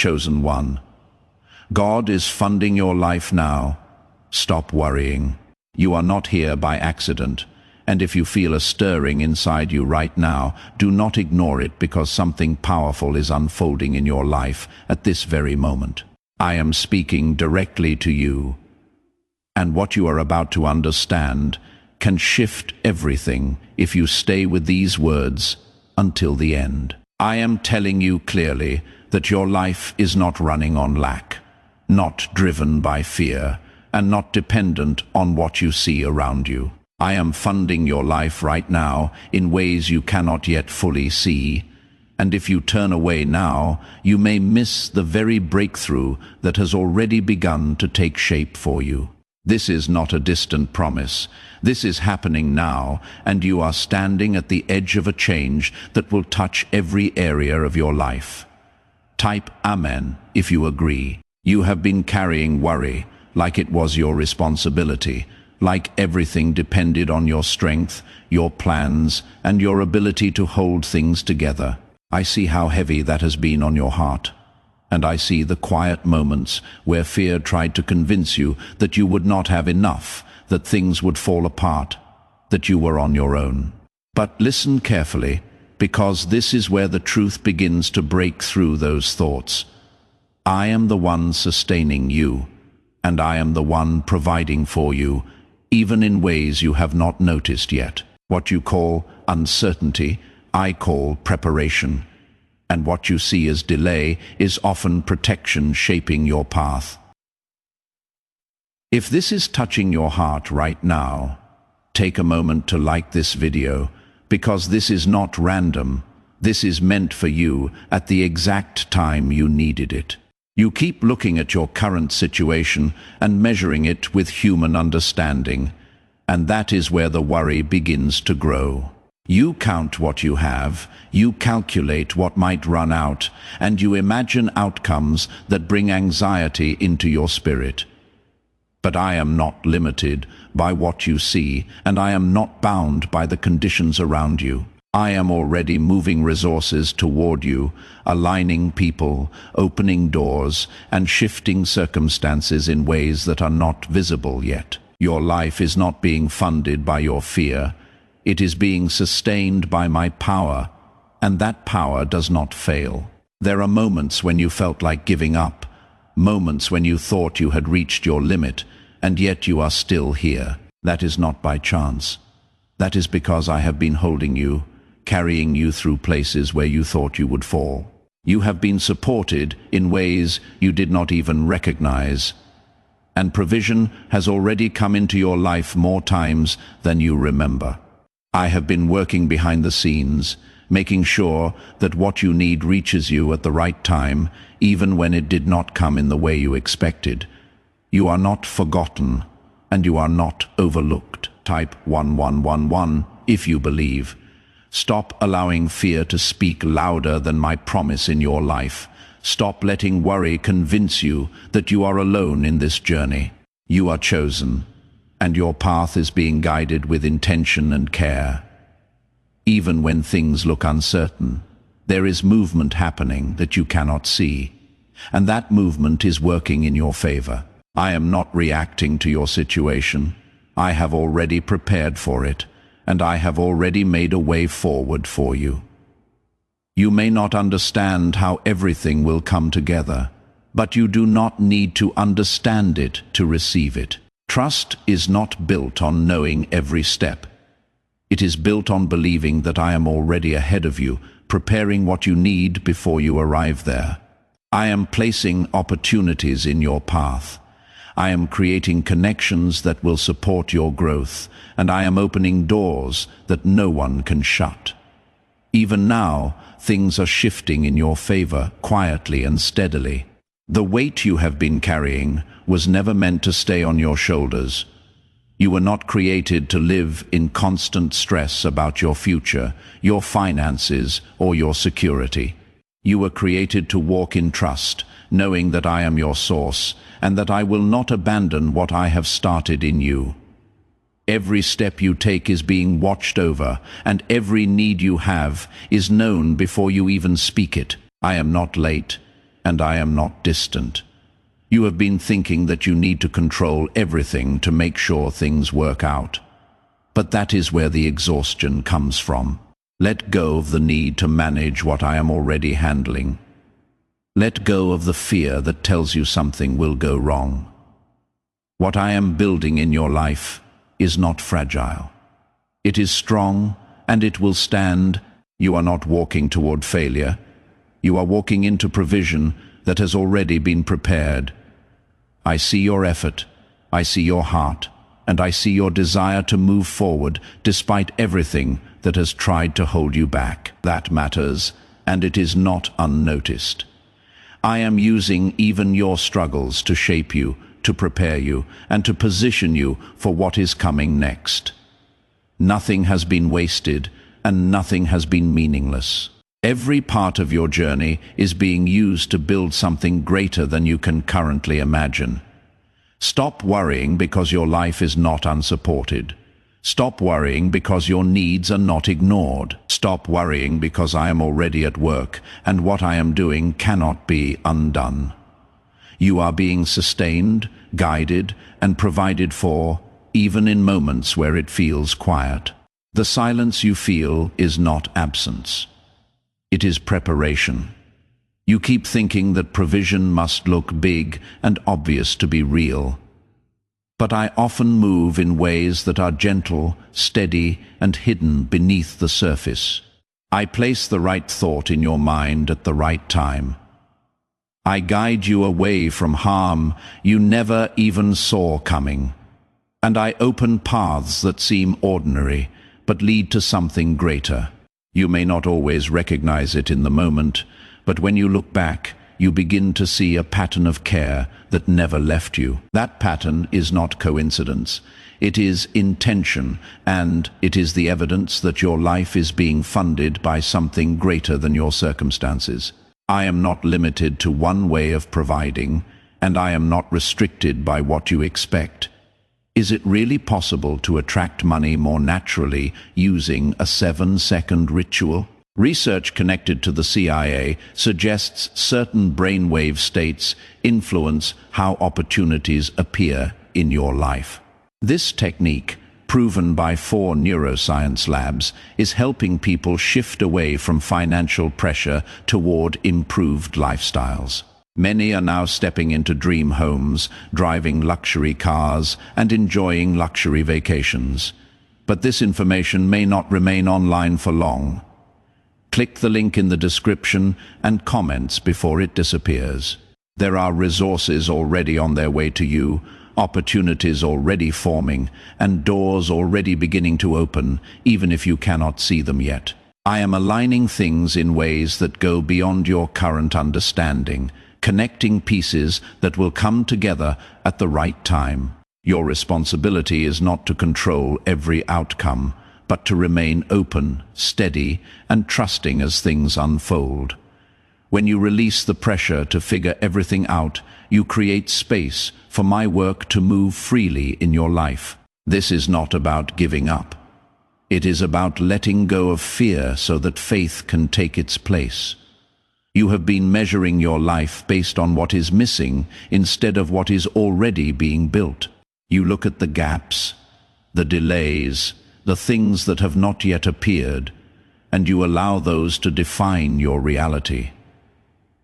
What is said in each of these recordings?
Chosen one. God is funding your life now. Stop worrying. You are not here by accident. And if you feel a stirring inside you right now, do not ignore it, because something powerful is unfolding in your life at this very moment. I am speaking directly to you. And what you are about to understand can shift everything if you stay with these words until the end. I am telling you clearly that your life is not running on lack, not driven by fear, and not dependent on what you see around you. I am funding your life right now in ways you cannot yet fully see, and if you turn away now, you may miss the very breakthrough that has already begun to take shape for you. This is not a distant promise. This is happening now, and you are standing at the edge of a change that will touch every area of your life. Type Amen if you agree. You have been carrying worry like it was your responsibility, like everything depended on your strength, your plans, and your ability to hold things together. I see how heavy that has been on your heart. And I see the quiet moments where fear tried to convince you that you would not have enough, that things would fall apart, that you were on your own. But listen carefully, because this is where the truth begins to break through those thoughts. I am the one sustaining you, and I am the one providing for you, even in ways you have not noticed yet. What you call uncertainty, I call preparation. And what you see as delay is often protection shaping your path. If this is touching your heart right now, take a moment to like this video, because this is not random. This is meant for you at the exact time you needed it. You keep looking at your current situation and measuring it with human understanding, and that is where the worry begins to grow. You count what you have, you calculate what might run out, and you imagine outcomes that bring anxiety into your spirit. But I am not limited by what you see, and I am not bound by the conditions around you. I am already moving resources toward you, aligning people, opening doors, and shifting circumstances in ways that are not visible yet. Your life is not being funded by your fear. It is being sustained by my power, and that power does not fail. There are moments when you felt like giving up, moments when you thought you had reached your limit, and yet you are still here. That is not by chance. That is because I have been holding you, carrying you through places where you thought you would fall. You have been supported in ways you did not even recognize, and provision has already come into your life more times than you remember. I have been working behind the scenes, making sure that what you need reaches you at the right time, even when it did not come in the way you expected. You are not forgotten, and you are not overlooked. Type 1111 if you believe. Stop allowing fear to speak louder than my promise in your life. Stop letting worry convince you that you are alone in this journey. You are chosen, and your path is being guided with intention and care. Even when things look uncertain, there is movement happening that you cannot see, and that movement is working in your favor. I am not reacting to your situation. I have already prepared for it, and I have already made a way forward for you. You may not understand how everything will come together, but you do not need to understand it to receive it. Trust is not built on knowing every step. It is built on believing that I am already ahead of you, preparing what you need before you arrive there. I am placing opportunities in your path. I am creating connections that will support your growth, and I am opening doors that no one can shut. Even now, things are shifting in your favor, quietly and steadily. The weight you have been carrying was never meant to stay on your shoulders. You were not created to live in constant stress about your future, your finances, or your security. You were created to walk in trust, knowing that I am your source, and that I will not abandon what I have started in you. Every step you take is being watched over, and every need you have is known before you even speak it. I am not late. and I am not distant. You have been thinking that you need to control everything to make sure things work out. But that is where the exhaustion comes from. Let go of the need to manage what I am already handling. Let go of the fear that tells you something will go wrong. What I am building in your life is not fragile. It is strong, and it will stand. You are not walking toward failure. You are walking into provision that has already been prepared. I see your effort, I see your heart, and I see your desire to move forward despite everything that has tried to hold you back. That matters, and it is not unnoticed. I am using even your struggles to shape you, to prepare you, and to position you for what is coming next. Nothing has been wasted, and nothing has been meaningless. Every part of your journey is being used to build something greater than you can currently imagine. Stop worrying because your life is not unsupported. Stop worrying because your needs are not ignored. Stop worrying because I am already at work, and what I am doing cannot be undone. You are being sustained, guided, and provided for, even in moments where it feels quiet. The silence you feel is not absence. It is preparation. You keep thinking that provision must look big and obvious to be real. But I often move in ways that are gentle, steady, and hidden beneath the surface. I place the right thought in your mind at the right time. I guide you away from harm you never even saw coming. And I open paths that seem ordinary, but lead to something greater. You may not always recognize it in the moment, but when you look back, you begin to see a pattern of care that never left you. That pattern is not coincidence. It is intention, and it is the evidence that your life is being funded by something greater than your circumstances. I am not limited to one way of providing, and I am not restricted by what you expect. Is it really possible to attract money more naturally using a 7-second ritual? Research connected to the CIA suggests certain brainwave states influence how opportunities appear in your life. This technique, proven by 4 neuroscience labs, is helping people shift away from financial pressure toward improved lifestyles. Many are now stepping into dream homes, driving luxury cars, and enjoying luxury vacations. But this information may not remain online for long. Click the link in the description and comments before it disappears. There are resources already on their way to you, opportunities already forming, and doors already beginning to open, even if you cannot see them yet. I am aligning things in ways that go beyond your current understanding, connecting pieces that will come together at the right time. Your responsibility is not to control every outcome, but to remain open, steady, and trusting as things unfold. When you release the pressure to figure everything out, you create space for my work to move freely in your life. This is not about giving up. It is about letting go of fear so that faith can take its place. You have been measuring your life based on what is missing instead of what is already being built. You look at the gaps, the delays, the things that have not yet appeared, and you allow those to define your reality.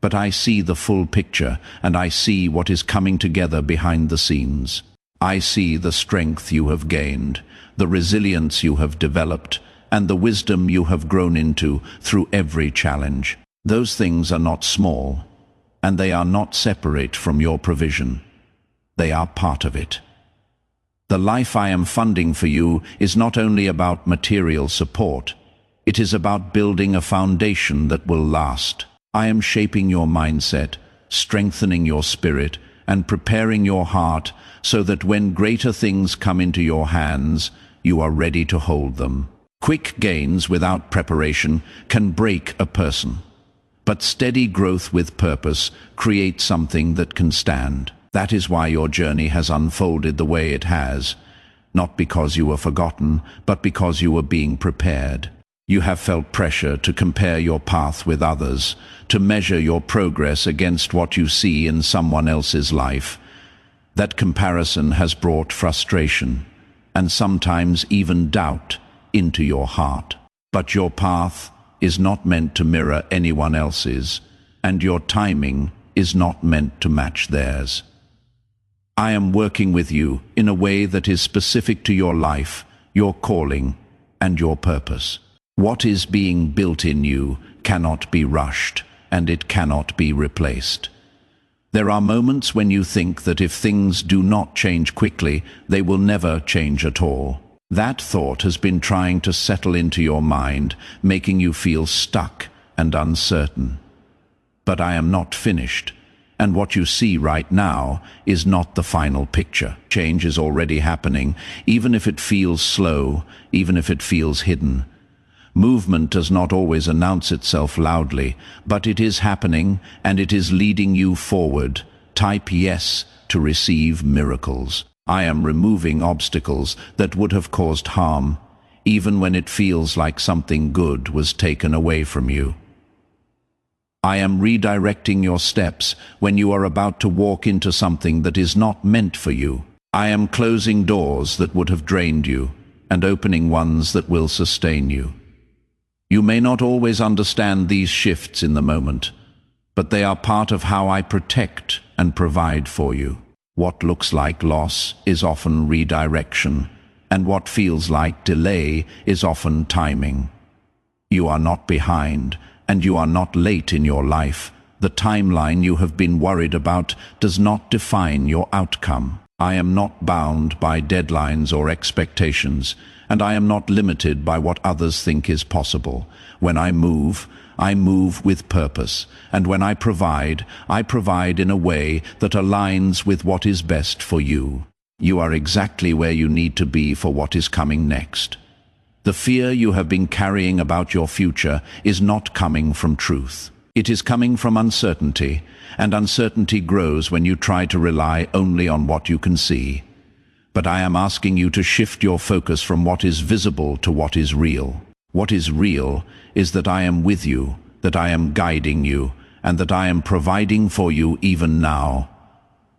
But I see the full picture, and I see what is coming together behind the scenes. I see the strength you have gained, the resilience you have developed, and the wisdom you have grown into through every challenge. Those things are not small, and they are not separate from your provision. They are part of it. The life I am funding for you is not only about material support. It is about building a foundation that will last. I am shaping your mindset, strengthening your spirit, and preparing your heart so that when greater things come into your hands, you are ready to hold them. Quick gains without preparation can break a person. But steady growth with purpose creates something that can stand. That is why your journey has unfolded the way it has, not because you were forgotten, but because you were being prepared. You have felt pressure to compare your path with others, to measure your progress against what you see in someone else's life. That comparison has brought frustration, and sometimes even doubt, into your heart. But your path is not meant to mirror anyone else's, and your timing is not meant to match theirs. I am working with you in a way that is specific to your life, your calling, and your purpose. What is being built in you cannot be rushed, and it cannot be replaced. There are moments when you think that if things do not change quickly, they will never change at all. That thought has been trying to settle into your mind, making you feel stuck and uncertain. But I am not finished, and what you see right now is not the final picture. Change is already happening, even if it feels slow, even if it feels hidden. Movement does not always announce itself loudly, but it is happening, and it is leading you forward. Type yes to receive miracles. I am removing obstacles that would have caused harm, even when it feels like something good was taken away from you. I am redirecting your steps when you are about to walk into something that is not meant for you. I am closing doors that would have drained you and opening ones that will sustain you. You may not always understand these shifts in the moment, but they are part of how I protect and provide for you. What looks like loss is often redirection, and what feels like delay is often timing. You are not behind, and you are not late in your life. The timeline you have been worried about does not define your outcome. I am not bound by deadlines or expectations, and I am not limited by what others think is possible. When I move with purpose, and when I provide in a way that aligns with what is best for you. You are exactly where you need to be for what is coming next. The fear you have been carrying about your future is not coming from truth. It is coming from uncertainty, and uncertainty grows when you try to rely only on what you can see. But I am asking you to shift your focus from what is visible to what is real. What is real is that I am with you, that I am guiding you, and that I am providing for you even now.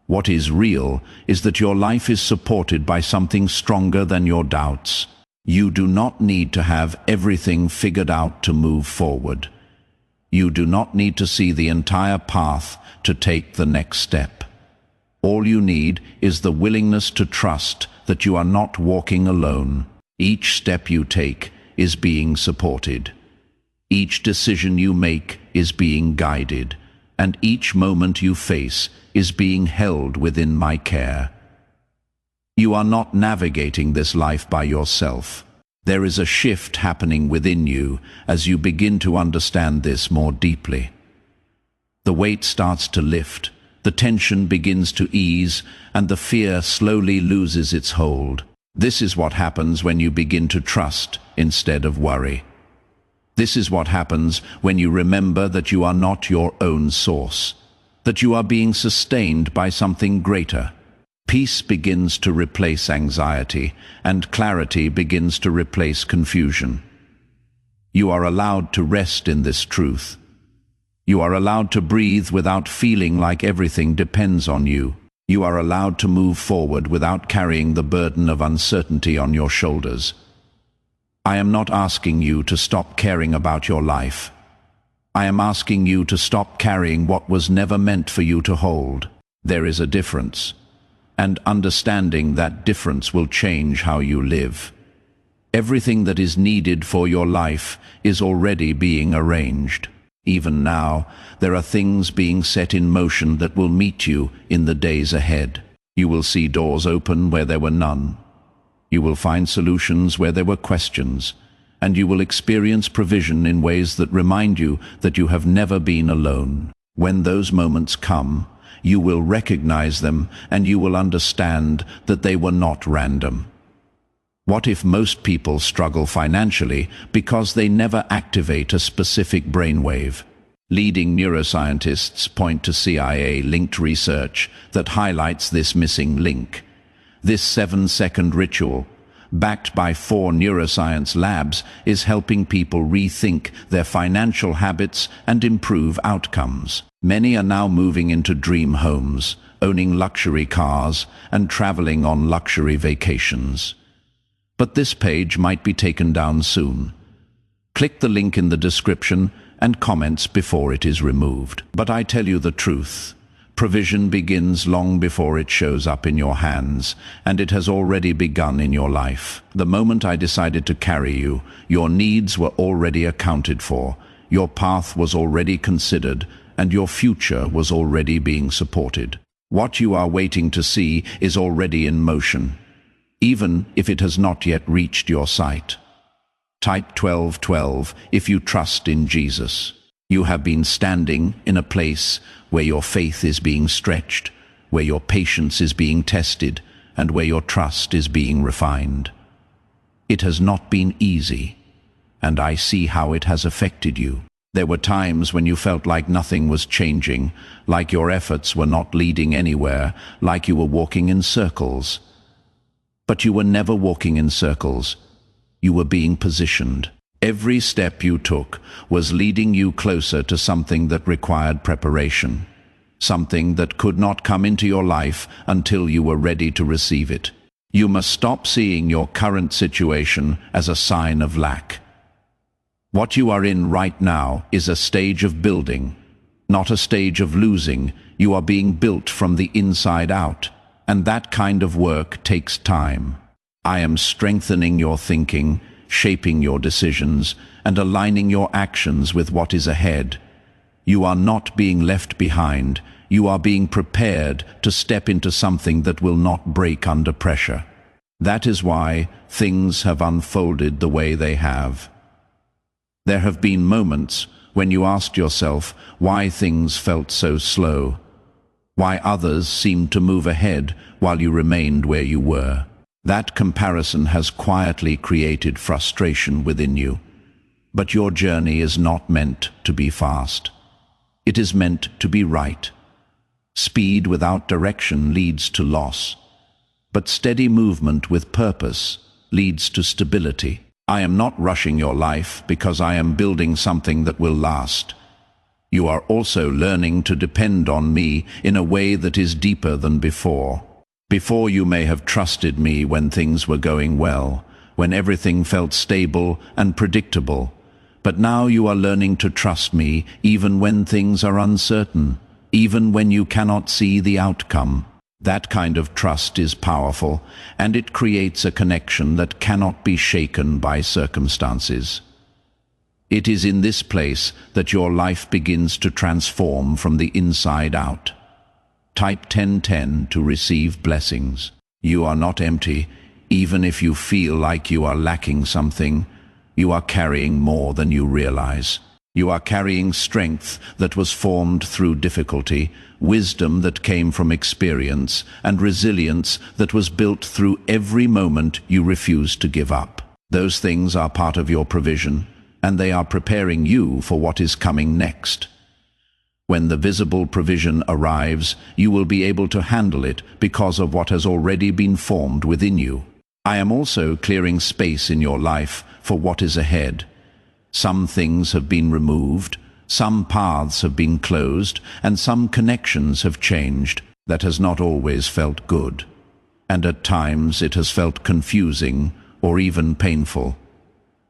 What is real is that your life is supported by something stronger than your doubts. You do not need to have everything figured out to move forward. You do not need to see the entire path to take the next step. All you need is the willingness to trust that you are not walking alone. Each step you take is being supported. Each decision you make is being guided, and each moment you face is being held within my care. You are not navigating this life by yourself. There is a shift happening within you as you begin to understand this more deeply. The weight starts to lift, the tension begins to ease, and the fear slowly loses its hold. This is what happens when you begin to trust instead of worry. This is what happens when you remember that you are not your own source, that you are being sustained by something greater. Peace begins to replace anxiety, and clarity begins to replace confusion. You are allowed to rest in this truth. You are allowed to breathe without feeling like everything depends on you. You are allowed to move forward without carrying the burden of uncertainty on your shoulders. I am not asking you to stop caring about your life. I am asking you to stop carrying what was never meant for you to hold. There is a difference, and understanding that difference will change how you live. Everything that is needed for your life is already being arranged. Even now, there are things being set in motion that will meet you in the days ahead. You will see doors open where there were none. You will find solutions where there were questions, and you will experience provision in ways that remind you that you have never been alone. When those moments come, you will recognize them, and you will understand that they were not random. What if most people struggle financially because they never activate a specific brainwave? Leading neuroscientists point to CIA-linked research that highlights this missing link. This 7-second ritual, backed by 4 neuroscience labs, is helping people rethink their financial habits and improve outcomes. Many are now moving into dream homes, owning luxury cars, and traveling on luxury vacations. But this page might be taken down soon. Click the link in the description and comments before it is removed. But I tell you the truth. Provision begins long before it shows up in your hands, and it has already begun in your life. The moment I decided to carry you, your needs were already accounted for, your path was already considered, and your future was already being supported. What you are waiting to see is already in motion, even if it has not yet reached your sight. Type 1212 if you trust in Jesus. You have been standing in a place where your faith is being stretched, where your patience is being tested, and where your trust is being refined. It has not been easy, and I see how it has affected you. There were times when you felt like nothing was changing, like your efforts were not leading anywhere, like you were walking in circles. But you were never walking in circles. You were being positioned. Every step you took was leading you closer to something that required preparation, something that could not come into your life until you were ready to receive it. You must stop seeing your current situation as a sign of lack. What you are in right now is a stage of building, not a stage of losing. You are being built from the inside out, and that kind of work takes time. I am strengthening your thinking, shaping your decisions, and aligning your actions with what is ahead. You are not being left behind. You are being prepared to step into something that will not break under pressure. That is why things have unfolded the way they have. There have been moments when you asked yourself why things felt so slow, why others seemed to move ahead while you remained where you were. That comparison has quietly created frustration within you. But your journey is not meant to be fast. It is meant to be right. Speed without direction leads to loss, but steady movement with purpose leads to stability. I am not rushing your life because I am building something that will last. You are also learning to depend on me in a way that is deeper than before. Before you may have trusted me when things were going well, when everything felt stable and predictable. But now you are learning to trust me even when things are uncertain, even when you cannot see the outcome. That kind of trust is powerful, and it creates a connection that cannot be shaken by circumstances. It is in this place that your life begins to transform from the inside out. Type 1010 to receive blessings. You are not empty, even if you feel like you are lacking something. You are carrying more than you realize. You are carrying strength that was formed through difficulty, wisdom that came from experience, and resilience that was built through every moment you refused to give up. Those things are part of your provision, and they are preparing you for what is coming next. When the visible provision arrives, you will be able to handle it because of what has already been formed within you. I am also clearing space in your life for what is ahead. Some things have been removed, some paths have been closed, and some connections have changed. That has not always felt good. And at times it has felt confusing or even painful.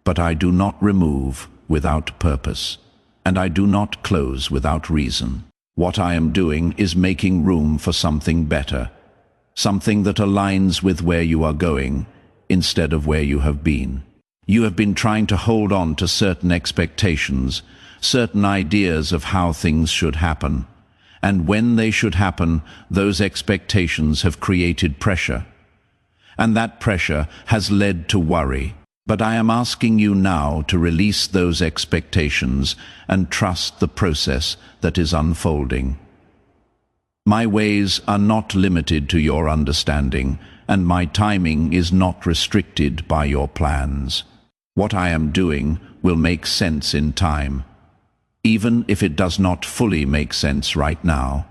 But I do not remove without purpose, and I do not close without reason. What I am doing is making room for something better, something that aligns with where you are going instead of where you have been. You have been trying to hold on to certain expectations, certain ideas of how things should happen. And when they should happen, those expectations have created pressure. And that pressure has led to worry. But I am asking you now to release those expectations and trust the process that is unfolding. My ways are not limited to your understanding, and my timing is not restricted by your plans. What I am doing will make sense in time, even if it does not fully make sense right now.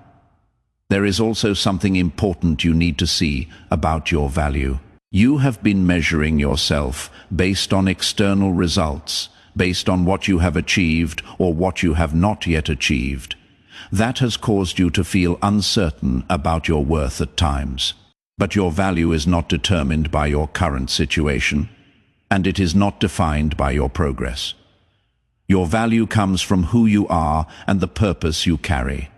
There is also something important you need to see about your value. You have been measuring yourself based on external results, based on what you have achieved or what you have not yet achieved. That has caused you to feel uncertain about your worth at times. But your value is not determined by your current situation, and it is not defined by your progress. Your value comes from who you are and the purpose you carry,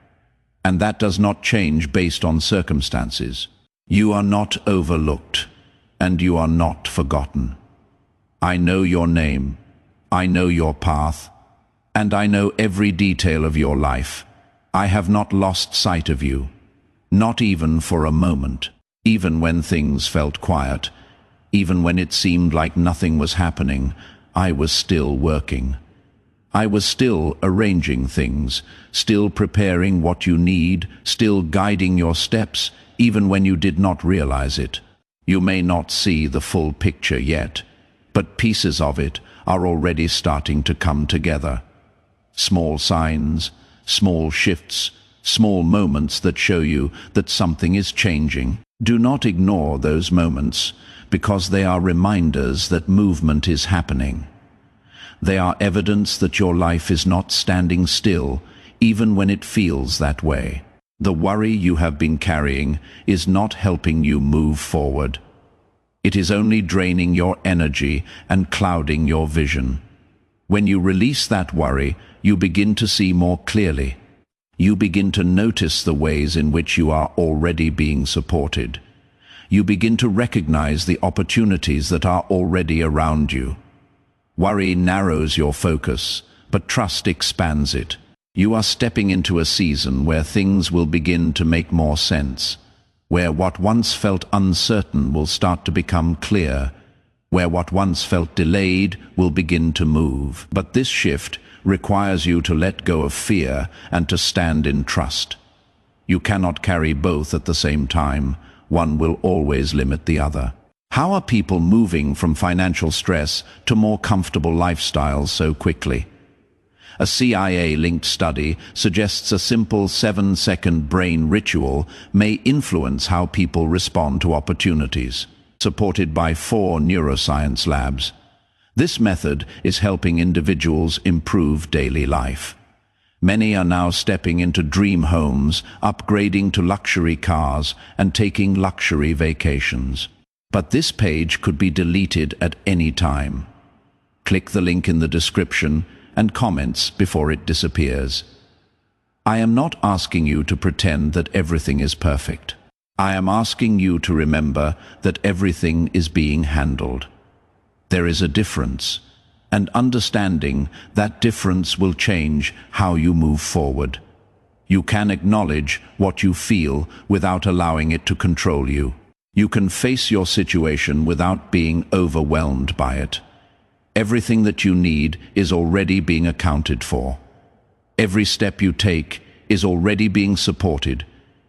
and that does not change based on circumstances. You are not overlooked, and you are not forgotten. I know your name, I know your path, and I know every detail of your life. I have not lost sight of you, not even for a moment. Even when things felt quiet, even when it seemed like nothing was happening, I was still working. I was still arranging things, still preparing what you need, still guiding your steps, even when you did not realize it. You may not see the full picture yet, but pieces of it are already starting to come together. Small signs, small shifts, small moments that show you that something is changing. Do not ignore those moments, because they are reminders that movement is happening. They are evidence that your life is not standing still, even when it feels that way. The worry you have been carrying is not helping you move forward. It is only draining your energy and clouding your vision. When you release that worry, you begin to see more clearly. You begin to notice the ways in which you are already being supported. You begin to recognize the opportunities that are already around you. Worry narrows your focus, but trust expands it. You are stepping into a season where things will begin to make more sense, where what once felt uncertain will start to become clear, where what once felt delayed will begin to move. But this shift requires you to let go of fear and to stand in trust. You cannot carry both at the same time. One will always limit the other. How are people moving from financial stress to more comfortable lifestyles so quickly? A CIA-linked study suggests a simple 7-second brain ritual may influence how people respond to opportunities, supported by 4 neuroscience labs. This method is helping individuals improve daily life. Many are now stepping into dream homes, upgrading to luxury cars, and taking luxury vacations. But this page could be deleted at any time. Click the link in the description and comments before it disappears. I am not asking you to pretend that everything is perfect. I am asking you to remember that everything is being handled. There is a difference, and understanding that difference will change how you move forward. You can acknowledge what you feel without allowing it to control you. You can face your situation without being overwhelmed by it. Everything that you need is already being accounted for. Every step you take is already being supported.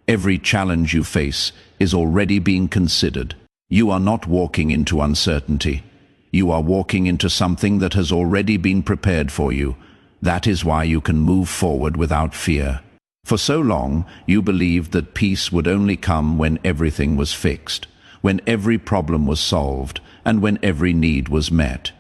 Every challenge you face is already being considered. You are not walking into uncertainty. You are walking into something that has already been prepared for you. That is why you can move forward without fear. For so long, you believed that peace would only come when everything was fixed, when every problem was solved, and when every need was met.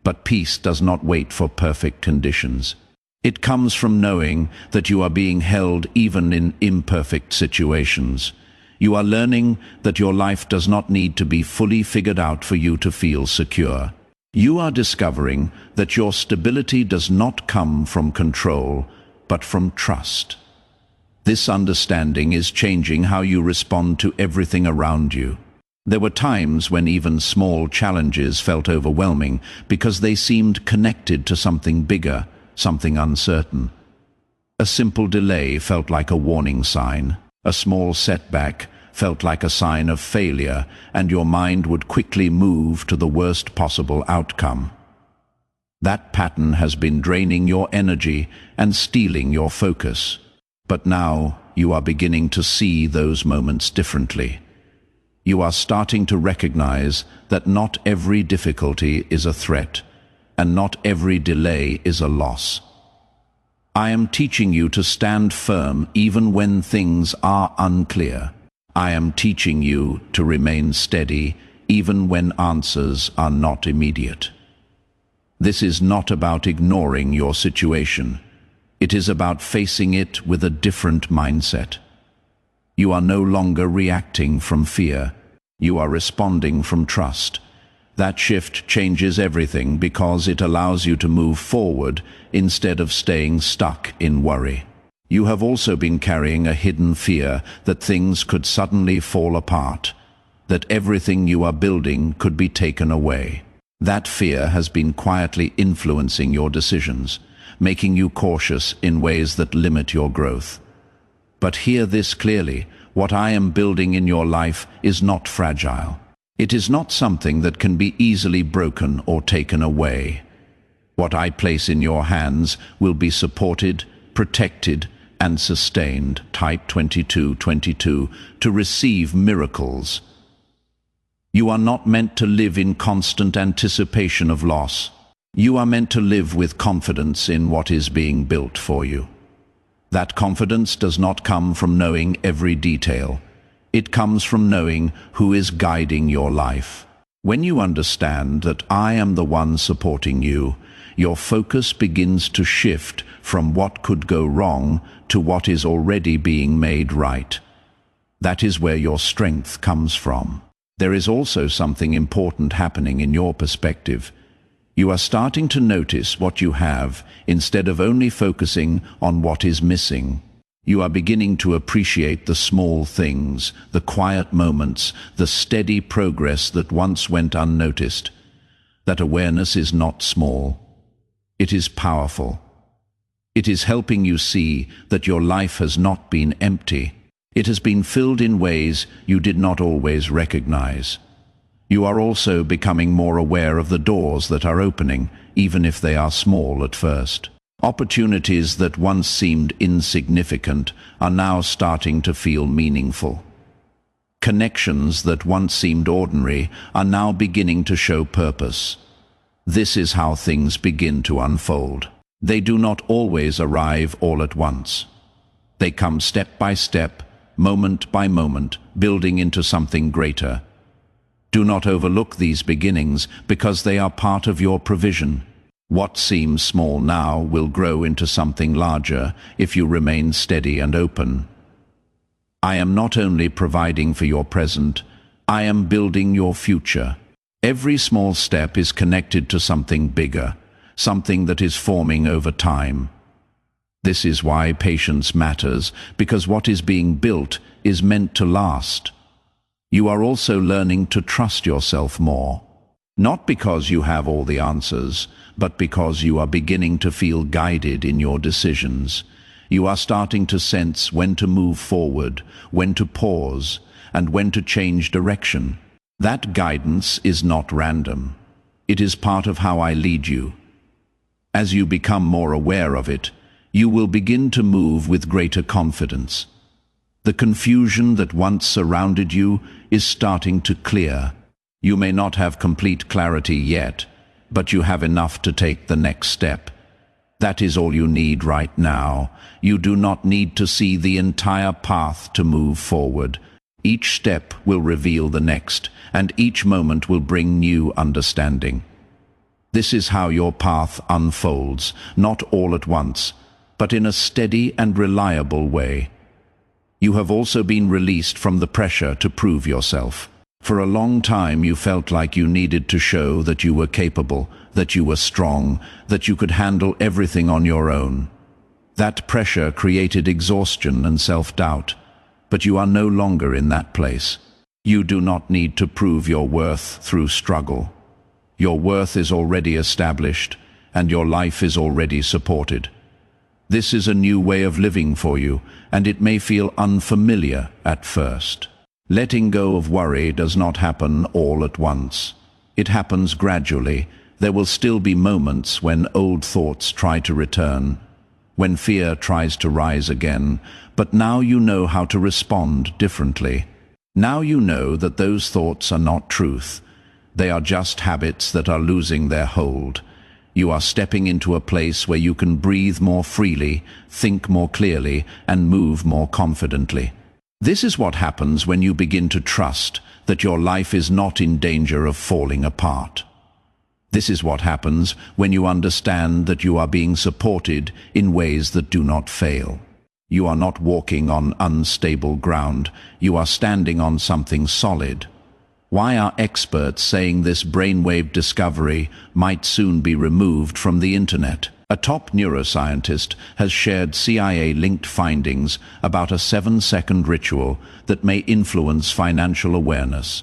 But peace does not wait for perfect conditions. It comes from knowing that you are being held even in imperfect situations. You are learning that your life does not need to be fully figured out for you to feel secure. You are discovering that your stability does not come from control, but from trust. This understanding is changing how you respond to everything around you. There were times when even small challenges felt overwhelming because they seemed connected to something bigger, something uncertain. A simple delay felt like a warning sign. A small setback felt like a sign of failure, and your mind would quickly move to the worst possible outcome. That pattern has been draining your energy and stealing your focus. But now you are beginning to see those moments differently. You are starting to recognize that not every difficulty is a threat, and not every delay is a loss. I am teaching you to stand firm even when things are unclear. I am teaching you to remain steady even when answers are not immediate. This is not about ignoring your situation. It is about facing it with a different mindset. You are no longer reacting from fear. You are responding from trust. That shift changes everything because it allows you to move forward instead of staying stuck in worry. You have also been carrying a hidden fear that things could suddenly fall apart, that everything you are building could be taken away. That fear has been quietly influencing your decisions, making you cautious in ways that limit your growth. But hear this clearly: what I am building in your life is not fragile. It is not something that can be easily broken or taken away. What I place in your hands will be supported, protected, and sustained, type 2222, to receive miracles. You are not meant to live in constant anticipation of loss. You are meant to live with confidence in what is being built for you. That confidence does not come from knowing every detail. It comes from knowing who is guiding your life. When you understand that I am the one supporting you, your focus begins to shift from what could go wrong to what is already being made right. That is where your strength comes from. There is also something important happening in your perspective. You are starting to notice what you have instead of only focusing on what is missing. You are beginning to appreciate the small things, the quiet moments, the steady progress that once went unnoticed. That awareness is not small. It is powerful. It is helping you see that your life has not been empty. It has been filled in ways you did not always recognize. You are also becoming more aware of the doors that are opening, even if they are small at first. Opportunities that once seemed insignificant are now starting to feel meaningful. Connections that once seemed ordinary are now beginning to show purpose. This is how things begin to unfold. They do not always arrive all at once. They come step by step, moment by moment, building into something greater. Do not overlook these beginnings because they are part of your provision. What seems small now will grow into something larger if you remain steady and open. I am not only providing for your present, I am building your future. Every small step is connected to something bigger, something that is forming over time. This is why patience matters, because what is being built is meant to last. You are also learning to trust yourself more. Not because you have all the answers, but because you are beginning to feel guided in your decisions. You are starting to sense when to move forward, when to pause, and when to change direction. That guidance is not random. It is part of how I lead you. As you become more aware of it, you will begin to move with greater confidence. The confusion that once surrounded you is starting to clear. You may not have complete clarity yet, but you have enough to take the next step. That is all you need right now. You do not need to see the entire path to move forward. Each step will reveal the next, and each moment will bring new understanding. This is how your path unfolds, not all at once, but in a steady and reliable way. You have also been released from the pressure to prove yourself. For a long time you felt like you needed to show that you were capable, that you were strong, that you could handle everything on your own. That pressure created exhaustion and self-doubt, but you are no longer in that place. You do not need to prove your worth through struggle. Your worth is already established, and your life is already supported. This is a new way of living for you, and it may feel unfamiliar at first. Letting go of worry does not happen all at once. It happens gradually. There will still be moments when old thoughts try to return, when fear tries to rise again, but now you know how to respond differently. Now you know that those thoughts are not truth. They are just habits that are losing their hold. You are stepping into a place where you can breathe more freely, think more clearly, and move more confidently. This is what happens when you begin to trust that your life is not in danger of falling apart. This is what happens when you understand that you are being supported in ways that do not fail. You are not walking on unstable ground. You are standing on something solid. Why are experts saying this brainwave discovery might soon be removed from the internet? A top neuroscientist has shared CIA-linked findings about a 7-second ritual that may influence financial awareness.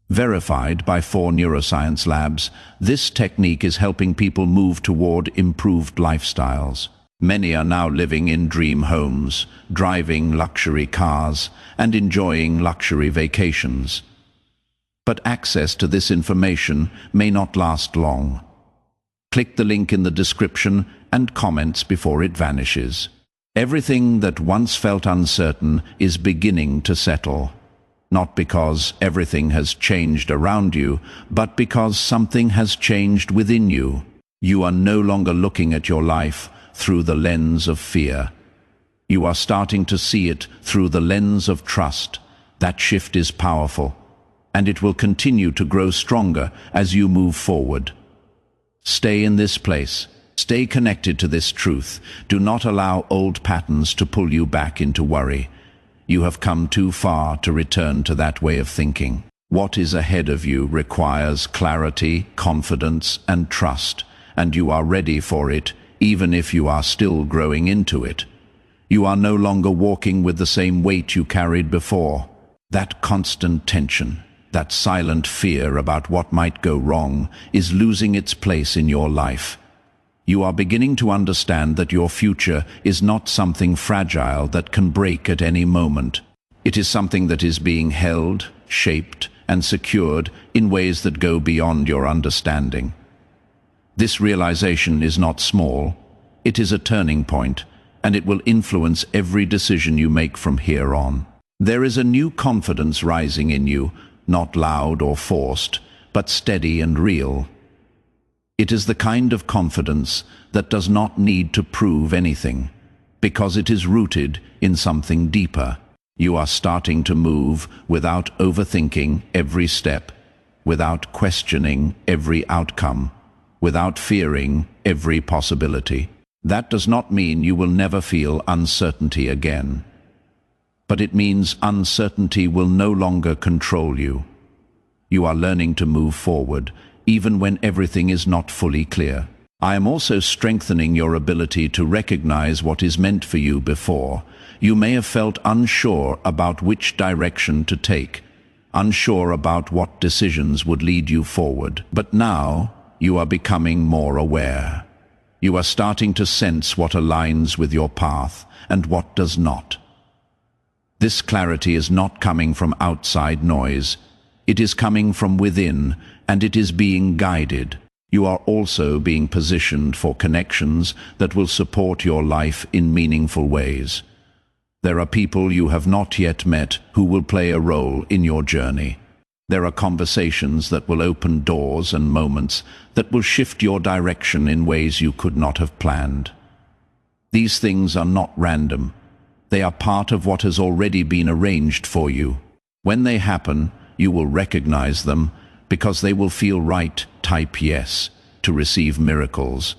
Verified by 4 neuroscience labs, this technique is helping people move toward improved lifestyles. Many are now living in dream homes, driving luxury cars, and enjoying luxury vacations. But access to this information may not last long. Click the link in the description and comments before it vanishes. Everything that once felt uncertain is beginning to settle. Not because everything has changed around you, but because something has changed within you. You are no longer looking at your life through the lens of fear. You are starting to see it through the lens of trust. That shift is powerful, and it will continue to grow stronger as you move forward. Stay in this place. Stay connected to this truth. Do not allow old patterns to pull you back into worry. You have come too far to return to that way of thinking. What is ahead of you requires clarity, confidence, and trust, and you are ready for it, even if you are still growing into it. You are no longer walking with the same weight you carried before. That constant tension, that silent fear about what might go wrong, is losing its place in your life. You are beginning to understand that your future is not something fragile that can break at any moment. It is something that is being held, shaped, and secured in ways that go beyond your understanding. This realization is not small. It is a turning point, and it will influence every decision you make from here on. There is a new confidence rising in you, not loud or forced, but steady and real. It is the kind of confidence that does not need to prove anything, because it is rooted in something deeper. You are starting to move without overthinking every step, without questioning every outcome, without fearing every possibility. That does not mean you will never feel uncertainty again, but it means uncertainty will no longer control you. You are learning to move forward, even when everything is not fully clear. I am also strengthening your ability to recognize what is meant for you before. You may have felt unsure about which direction to take, unsure about what decisions would lead you forward. But now, you are becoming more aware. You are starting to sense what aligns with your path and what does not. This clarity is not coming from outside noise. It is coming from within, and it is being guided. You are also being positioned for connections that will support your life in meaningful ways. There are people you have not yet met who will play a role in your journey. There are conversations that will open doors and moments that will shift your direction in ways you could not have planned. These things are not random. They are part of what has already been arranged for you. When they happen, you will recognize them because they will feel right. Type yes to receive miracles.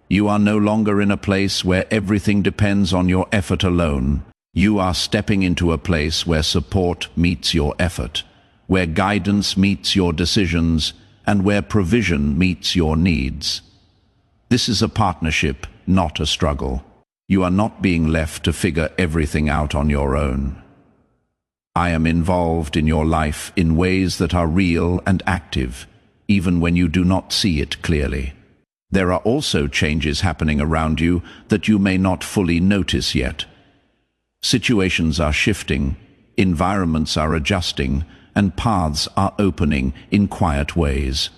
You are no longer in a place where everything depends on your effort alone. You are stepping into a place where support meets your effort, where guidance meets your decisions, and where provision meets your needs. This is a partnership, not a struggle. You are not being left to figure everything out on your own. I am involved in your life in ways that are real and active, even when you do not see it clearly. There are also changes happening around you that you may not fully notice yet. Situations are shifting, environments are adjusting, and paths are opening in quiet ways.